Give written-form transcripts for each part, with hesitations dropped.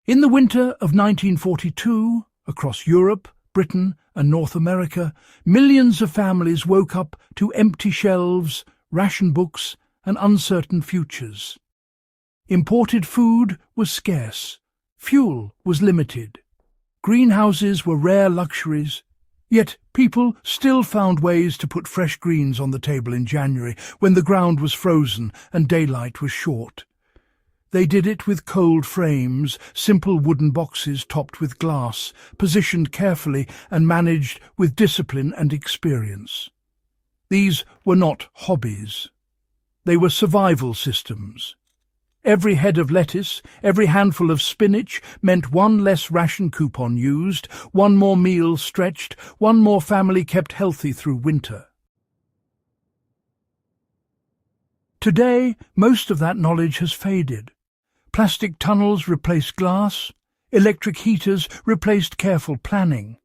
In the winter of 1942, across Europe, Britain and North America, millions of families woke up to empty shelves, ration books and uncertain futures. Imported food was scarce, fuel was limited, greenhouses were rare luxuries, yet people still found ways to put fresh greens on the table in January when the ground was frozen and daylight was short. They did it with cold frames, simple wooden boxes topped with glass, positioned carefully and managed with discipline and experience. These were not hobbies. They were survival systems. Every head of lettuce, every handful of spinach meant one less ration coupon used, one more meal stretched, one more family kept healthy through winter. Today, most of that knowledge has faded. Plastic tunnels replaced glass, electric heaters replaced careful planning.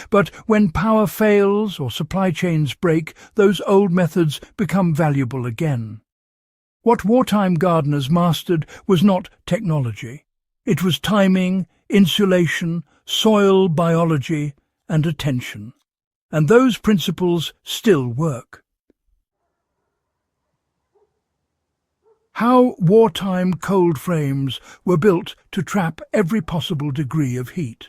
But when power fails or supply chains break, those old methods become valuable again. What wartime gardeners mastered was not technology. It was timing, insulation, soil biology, and attention. And those principles still work. How wartime cold frames were built to trap every possible degree of heat.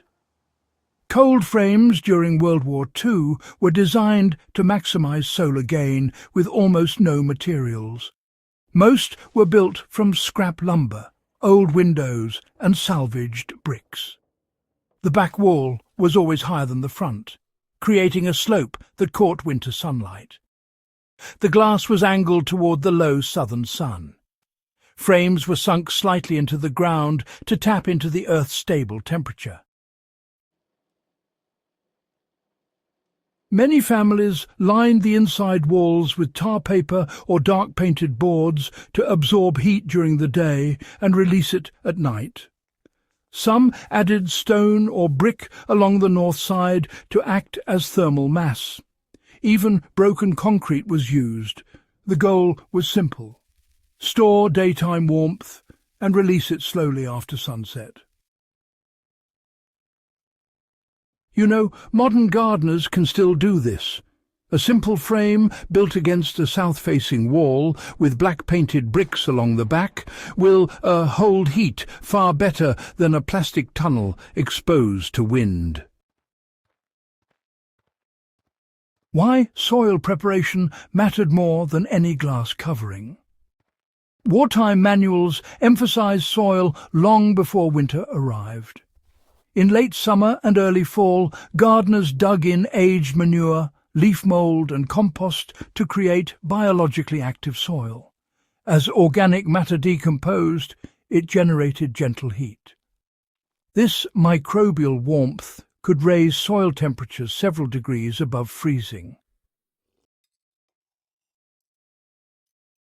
Cold frames during World War II were designed to maximize solar gain with almost no materials. Most were built from scrap lumber, old windows and salvaged bricks. The back wall was always higher than the front, creating a slope that caught winter sunlight. The glass was angled toward the low southern sun. Frames were sunk slightly into the ground to tap into the Earth's stable temperature. Many families lined the inside walls with tar paper or dark-painted boards to absorb heat during the day and release it at night. Some added stone or brick along the north side to act as thermal mass. Even broken concrete was used. The goal was simple: store daytime warmth and release it slowly after sunset. You know, modern gardeners can still do this. A simple frame built against a south-facing wall with black-painted bricks along the back will hold heat far better than a plastic tunnel exposed to wind. Why soil preparation mattered more than any glass covering. Wartime manuals emphasized soil long before winter arrived. In late summer and early fall, gardeners dug in aged manure, leaf mold and compost to create biologically active soil. As organic matter decomposed, it generated gentle heat. This microbial warmth could raise soil temperatures several degrees above freezing.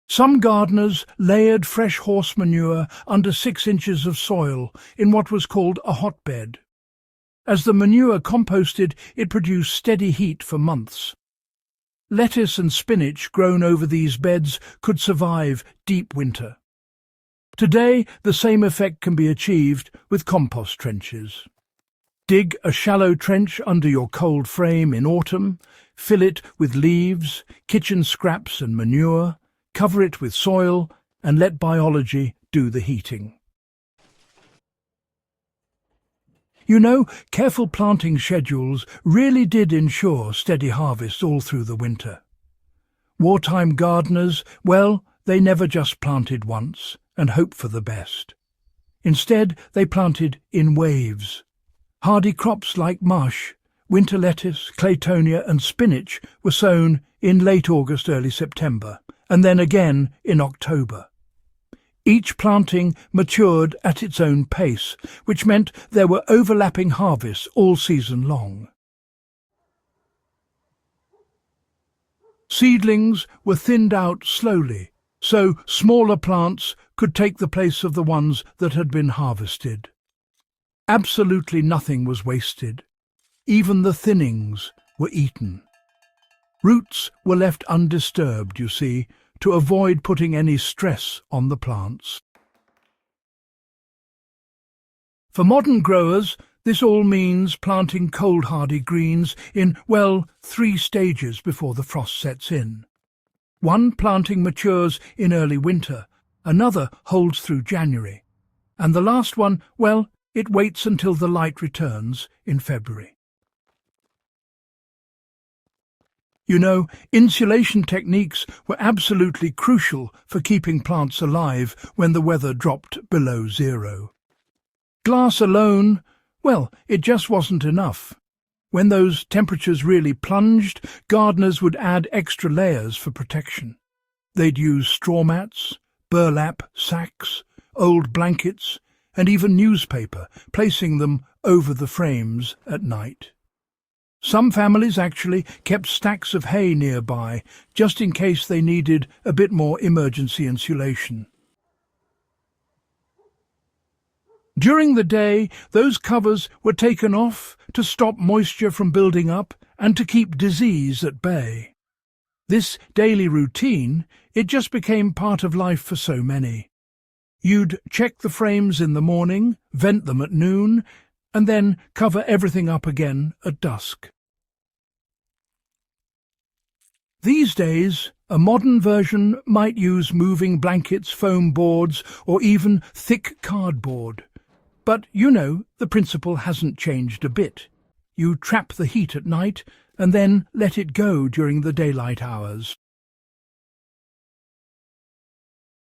Some gardeners layered fresh horse manure under 6 inches of soil in what was called a hotbed. As the manure composted, it produced steady heat for months. Lettuce and spinach grown over these beds could survive deep winter. Today, the same effect can be achieved with compost trenches. Dig a shallow trench under your cold frame in autumn, fill it with leaves, kitchen scraps and manure, cover it with soil, and let biology do the heating. You know, careful planting schedules really did ensure steady harvests all through the winter. Wartime gardeners, well, they never just planted once and hoped for the best. Instead, they planted in waves. Hardy crops like marsh, winter lettuce, claytonia and spinach were sown in late August, early September, and then again in October. Each planting matured at its own pace, which meant there were overlapping harvests all season long. Seedlings were thinned out slowly, so smaller plants could take the place of the ones that had been harvested. Absolutely nothing was wasted. Even the thinnings were eaten. Roots were left undisturbed, you see, to avoid putting any stress on the plants. For modern growers, this all means planting cold-hardy greens in, well, 3 stages before the frost sets in. One planting matures in early winter, another holds through January, and the last one, well, it waits until the light returns in February. You know, insulation techniques were absolutely crucial for keeping plants alive when the weather dropped below 0. Glass alone, well, it just wasn't enough. When those temperatures really plunged, gardeners would add extra layers for protection. They'd use straw mats, burlap sacks, old blankets, and even newspaper, placing them over the frames at night. Some families actually kept stacks of hay nearby, just in case they needed a bit more emergency insulation. During the day, those covers were taken off to stop moisture from building up and to keep disease at bay. This daily routine, it just became part of life for so many. You'd check the frames in the morning, vent them at noon, and then cover everything up again at dusk. These days, a modern version might use moving blankets, foam boards, or even thick cardboard. But, you know, the principle hasn't changed a bit. You trap the heat at night and then let it go during the daylight hours.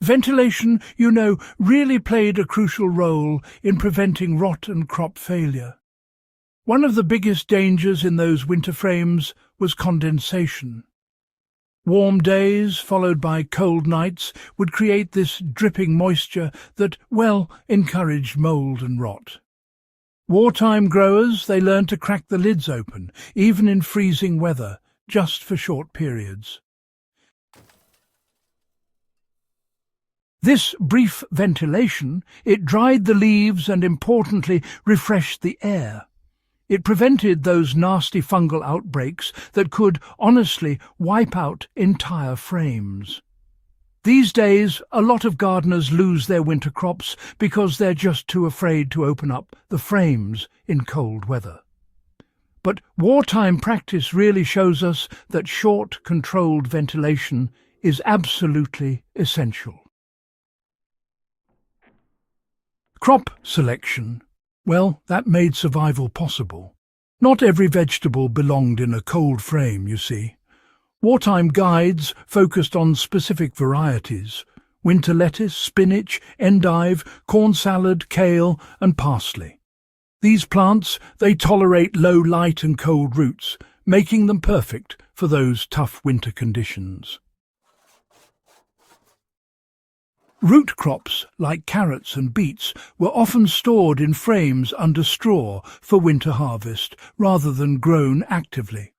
Ventilation, you know, really played a crucial role in preventing rot and crop failure. One of the biggest dangers in those winter frames was condensation. Warm days, followed by cold nights, would create this dripping moisture that, well, encouraged mould and rot. Wartime growers, they learned to crack the lids open, even in freezing weather, just for short periods. This brief ventilation, it dried the leaves and, importantly, refreshed the air. It prevented those nasty fungal outbreaks that could, honestly, wipe out entire frames. These days, a lot of gardeners lose their winter crops because they're just too afraid to open up the frames in cold weather. But wartime practice really shows us that short, controlled ventilation is absolutely essential. Crop selection. Well, that made survival possible. Not every vegetable belonged in a cold frame, you see. Wartime guides focused on specific varieties: winter lettuce, spinach, endive, corn salad, kale, and parsley. These plants, they tolerate low light and cold roots, making them perfect for those tough winter conditions. Root crops, like carrots and beets, were often stored in frames under straw for winter harvest, rather than grown actively.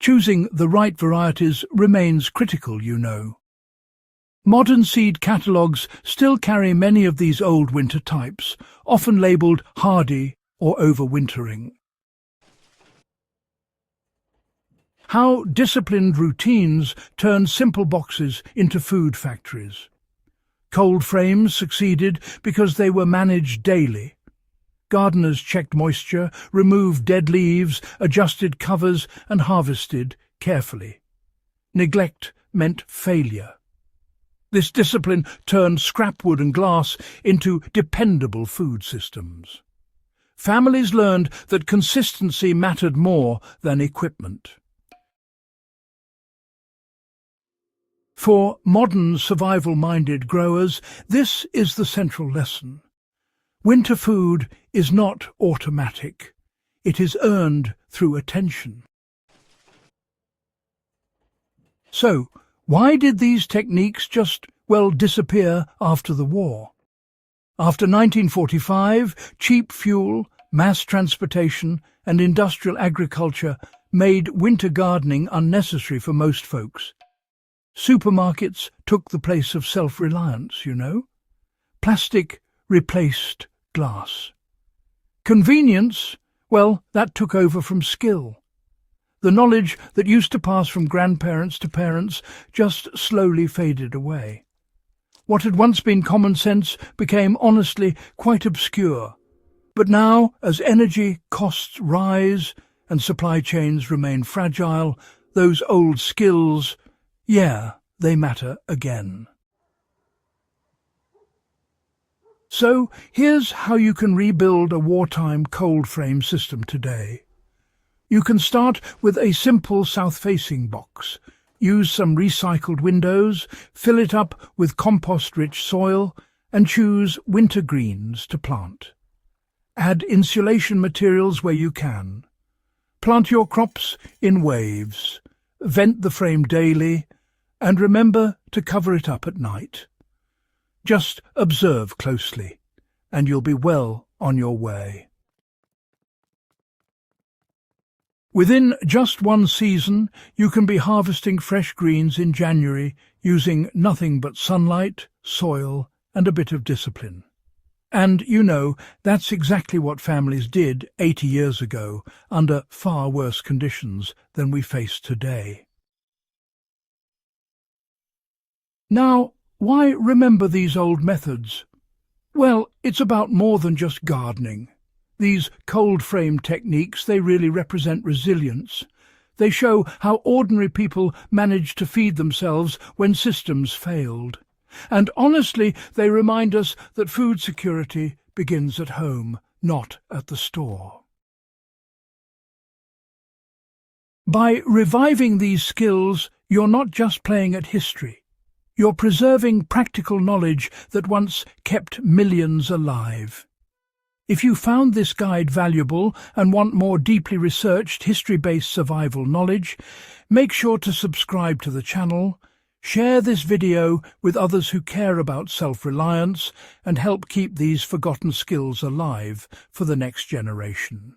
Choosing the right varieties remains critical, you know. Modern seed catalogues still carry many of these old winter types, often labelled hardy or overwintering. How disciplined routines turn simple boxes into food factories. Cold frames succeeded because they were managed daily. Gardeners checked moisture, removed dead leaves, adjusted covers, and harvested carefully. Neglect meant failure. This discipline turned scrapwood and glass into dependable food systems. Families learned that consistency mattered more than equipment. For modern survival-minded growers, this is the central lesson. Winter food is not automatic. It is earned through attention. So, why did these techniques just, well, disappear after the war? After 1945, cheap fuel, mass transportation, and industrial agriculture made winter gardening unnecessary for most folks. Supermarkets took the place of self-reliance, you know. Plastic replaced glass. Convenience, well, that took over from skill. The knowledge that used to pass from grandparents to parents just slowly faded away. What had once been common sense became honestly quite obscure. But now, as energy costs rise and supply chains remain fragile, those old skills, they matter again. So, here's how you can rebuild a wartime cold frame system today. You can start with a simple south-facing box. Use some recycled windows, fill it up with compost-rich soil, and choose winter greens to plant. Add insulation materials where you can. Plant your crops in waves. Vent the frame daily, and remember to cover it up at night. Just observe closely, and you'll be well on your way. Within just one season, you can be harvesting fresh greens in January using nothing but sunlight, soil, and a bit of discipline. And, that's exactly what families did 80 years ago, under far worse conditions than we face today. Now, why remember these old methods? Well, it's about more than just gardening. These cold frame techniques, they really represent resilience. They show how ordinary people managed to feed themselves when systems failed. And honestly, they remind us that food security begins at home, not at the store. By reviving these skills, you're not just playing at history. You're preserving practical knowledge that once kept millions alive. If you found this guide valuable and want more deeply researched, history-based survival knowledge, make sure to subscribe to the channel, share this video with others who care about self-reliance, and help keep these forgotten skills alive for the next generation.